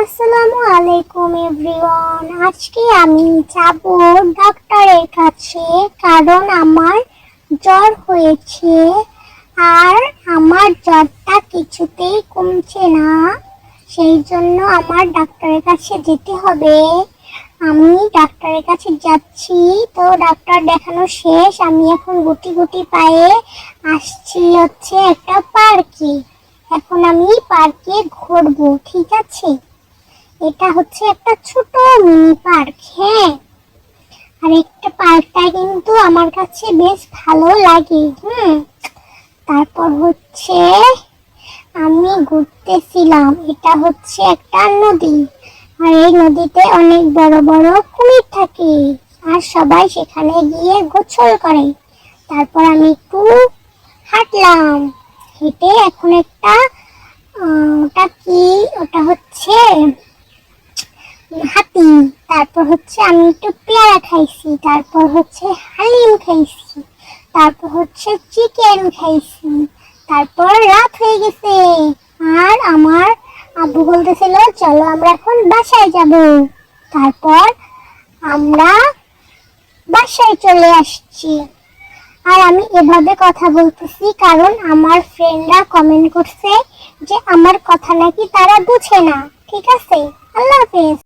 আসসালামু আলাইকুম এভরিওয়ান। আজকে আমি যাব ডক্টরের কাছে, কারণ আমার জ্বর হয়েছে আর আমার জ্বরটা কিছুতেই কমছে না। সেই জন্য আমার ডাক্তারের কাছে যেতে হবে। আমি ডাক্তারের কাছে যাচ্ছি। তো ডাক্তার দেখানো শেষ, আমি এখন গুটি গুটি পায়ে আসছি হচ্ছে একটা পার্কে। এখন আমি পার্কে ঘুরবো, ঠিক আছে? এটা হচ্ছে একটা ছোট মিনি পার্ক। হ্যাঁ, আর একটা পার্কটা কিন্তু আমার কাছে বেশ ভালো লাগে। তারপর হচ্ছে আমি ঘুরতেছিলাম, এটা হচ্ছে একটা নদী, আর এই নদীতে অনেক বড় বড় কুমির থাকে, আর সবাই সেখানে গিয়ে গোসল করে। তারপর আমি একটু হাঁটলাম, হেঁটে এখন একটা ওটা কি, ওটা হচ্ছে হাতি। তারপর হচ্ছে আমি একটু পেয়ারা খাইছি, তারপর হচ্ছে হালিম খাইছি, তারপর হচ্ছে চিকেন খাইছি। তারপর রাত হয়ে গেছে, আর আমার আব্বু বলতেছিল চলো আমরা এখন বাসায় যাব। তারপর আমরা বাসায় চলে আসছি। আর আমি এভাবে কথা বলতেছি কারণ আমার ফ্রেন্ডরা কমেন্ট করছে যে আমার কথা নাকি তারা বুঝে না। ঠিক আছে, আল্লাহ হাফেজ।